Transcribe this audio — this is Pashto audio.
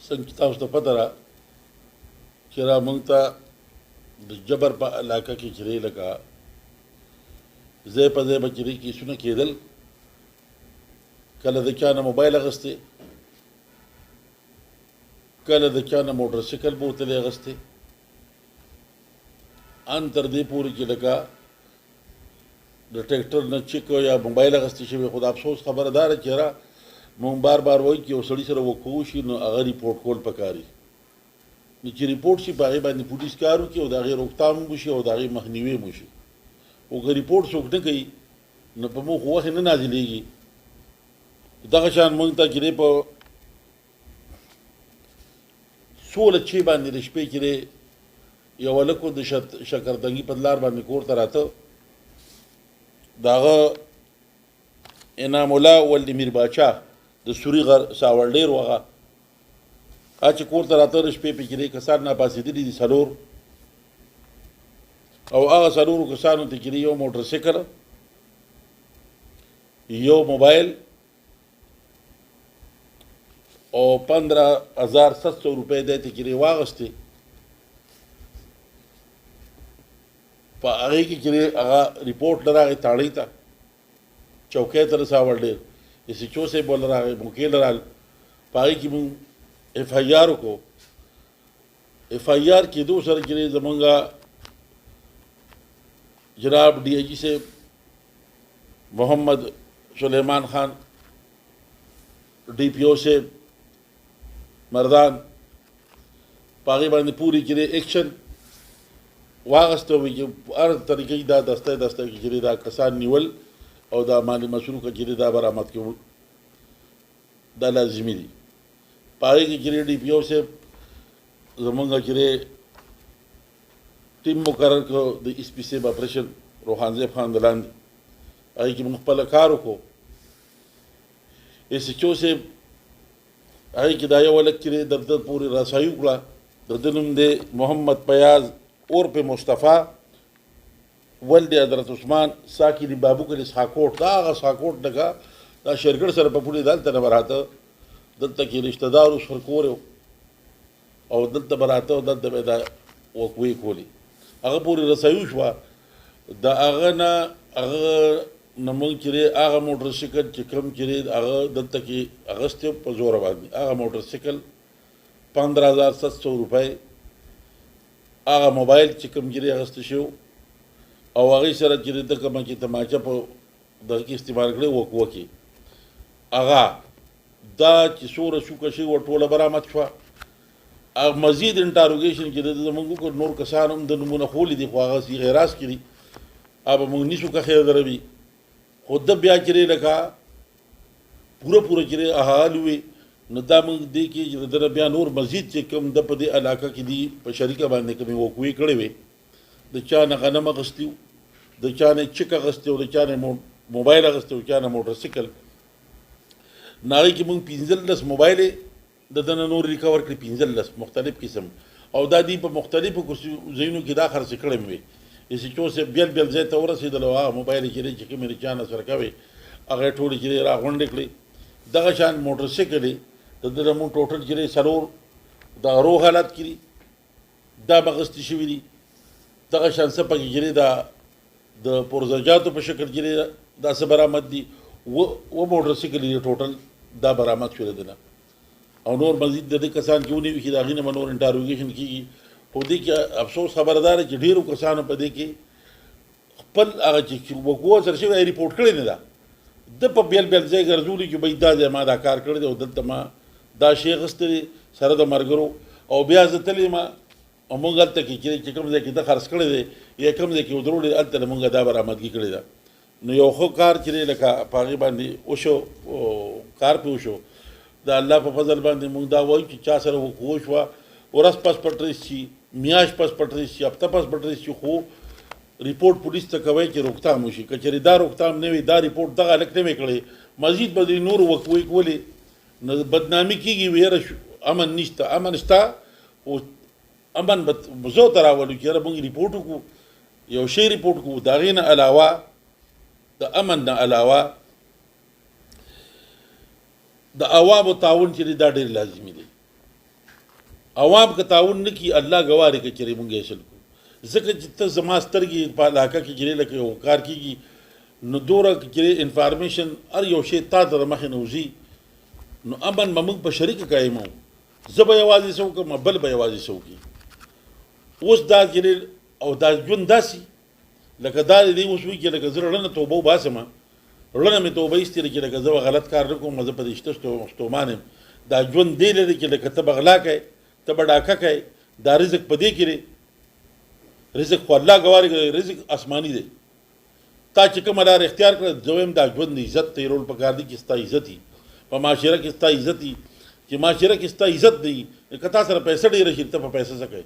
څنګه تاسو ته پته را چې را موږ ته د جبر په علاقه کې چې لکه ځای په ځای به چې کیسونه کېدل کله د چا نه موبایل اخیستی کله د چا نه موټر سایکل بوتلې اخیستی ان تر دې پورې چې لکه د ټریکټر نه چیک یا موبایل اخیستی شوی خو د افسوس خبره دا ده چې را مونږ بار بار وایو چې یو سړي سره وقوع وشي نو هغه ریپورټ کول پکاري نو چې ریپورټ شي په هغې باندې پولیس کار وکړي او د هغې روکتام وشي او د هغې مخنیوی هم وشي خو که ریپورټ څوک نه کوي نو په موږ خو وخت نه نازلېږي دغه شان موږ ته چې دی په سوله چې باندې د شپې چې دی یو هلک د شکرتنګي په لار باندې کور ته راته د هغه انعام الله ولد میر باچا د سوري غر ساول ډېر وغه چې کور ته راته د شپې پې چې دی کسان ناپاسېدلي دي څلور او هغه څلورو کسانو ته چې دی یو موټر سایکل یو موبایل او 15,700 روپۍ دی ته چې دی واغستې په هغې کې چې دی هغه ریپورټ نه راغی تاړۍ ته چوکۍ ته رساول ډېر ایس ایچ او صاحب ول راغی موقع له رال په هغې کې مونږ اف آی آر وکړو اف آی آر کېدو سره چې دی زمونږ جناب ڈی آئی جی صاحب محمد سلیمان خان ڈی پی او صاحب مردان په هغې باندې پورې چې دی ایکشن واغسته وي چې هر طریقې دا دسته کې چې دا کسان نیول او دا مالی مسروقه چې دا برآمد کول دا لازمي دي په هغې کې چې ډي پي او صاحب زمونږ چې ټیم مقرر کړو د اس پي صاحب اپریشن روحان زیب خان د لاندې هغې کې موږ خپله کار وکړو ایس ایچ او صاحب هغې کې دا یو هلک چې د ده پورې رسایي وکړه د ده نوم دی محمد فیاض عرف مصطفی ولد حضرت عثمان ساکن بابو کلي ساکوټ دا هغه ساکوټ لکه دا شیرګړ سره په پولې دلته نه به راته دلته کې رشته دارو سر کور او دلته به راته او دلته به دا وقوې کولې هغه پورې رسایي شوه د هغه نه هغه نه موږ چې دی هغه موټر سایکل چې کوم چې دی هغه دلته کې اخیستی په زوره باندې هغه موټر سایکل 15,700 روپۍ هغه موبایل چې کوم چې دی اخیستی شو او هغې سره چې د کومه چې تماچه په دغه کې استعمال کړی وقوه کې هغه دا چې څومره شوکه شوې وه ټوله برآمد شوه مزید انټاروګیشن چې د زموږ وکړ نور کسان هم د نومونه خولی دي خو هغه صیغې راز کړي به موږ نیسو که خیر دروي خو ده بیا چې دی لکه پوره چې دی احال وي نو دا موږ دې کې چې د ده بیا نور مزید چې کوم د په دې علاقه کې دي په شریکه باندې کومې وقوې کړې وې د چا نه غنم اخیستی و د چا نه چک اخیستی و د چا نه موبایل اخیستی و چا نه موټر سایکل نو هغې کې موږ 15 موبایل د ده نه نور ریکور کړي 15 مختلف قسم او دا دی په مختلفو ځایونو کې دا خرڅې کړی مې وې ایس ایچ او صاحب بیل ځای ته ورسېدل او هغه موبایل چې دی چې کومې د چا نه سره کوې هغه یې ټولې چې دی راغونډې کړې دغه شان موټر سایکل یې د ده نه مونږ ټوټل چې دی څلور دغه روغ حالت کې دي دا به اخیستې شوي دي دغه شان څه پکې چې دی دا د پرزجاتو په شکل چې دی دا څه برآمد دي و موټر سایکل یې ټوټل دا برآمد شوی دی نه او نور مزید د دې کسان چې ونیوي چې د هغې نه به نور انټاروګیشن کېږي خو دې کې افسوس خبره دا ده چې ډېرو کسانو په دې کې خپل هغه چې وقوع سره شوی هغه ریپورټ کړی نه ده ده په بیل ځای ګرځولي چې بهی دا ځای ما دا کار کړی دی او دلته ما دا شی اخیستی دی سره د ملګرو او بیا زه تللی ما او موږ هلته کې چې کوم ځای کې ده خرڅ کړی دی یا کوم ځای کې ودرولی دی هلته موږ دا برآمدګي کړې ده نو یو ښه کار چې دی لکه په هغې باندې وشو کار پې وشو د الله په فضل باندې موږ دا وایو چې چا سره وقوع شوه ورځ پس پټ رئیس شي میاشت پس پټ رئیس شي هفته پس پټ رئیس شي خو ریپورټ پولیس ته کوئ چې روکتام وشي که چېرې دا روکتام نه وي دا ریپورټ دغه هلک نه وی کړی مزید به دوی نور وقوعې کولې نو بدنامي کېږي ویره امن نشته امن شته خو امن به زو ته راولو چې یاره موږ ریپورټ وکړو یو شی ریپورټ کړو د هغې نه علاوه د امن نه علاوه د عوامو تعاون چې دا ډېر لازمي دی عوام که تعاون نه کړي الله ګواه دی که چېرې مونږ یې حاصل کړو ځکه چې ته زما سترګې په علاقه کې چېرې لکه یو کار کېږي نو دومره که چېرې انفارمیشن هر یو شی تا ته د مخې نه وځي نو امن به موږ په شریکه قایمو زه به یوازې څه وکړم بل به یوازې څه وکړي اوس دا چېرې او دا ژوند داسې لکه دا دی اوس وایي چې لکه زه رڼه توبه وباسم رڼه مې توبه ایستې ده چې لکه زه به غلط کار نه کوم زه په دې شته ستومان یم دا ژوند دی لري چې لکه ته به غلا کوې ته به ډاکه کوې دا رزق په دې کې دی رزق خو الله ګواه دی رزق آسماني دی تا چې کومه لار اختیار کړه زه وایم دا ژوند د عزت تېرول پکار دی چې ستا عزت وي په معاشره کې ستا عزت وي چې معاشره کې ستا عزت دی که تا سره پیسې ډېره شي ته په پیسې څه کوې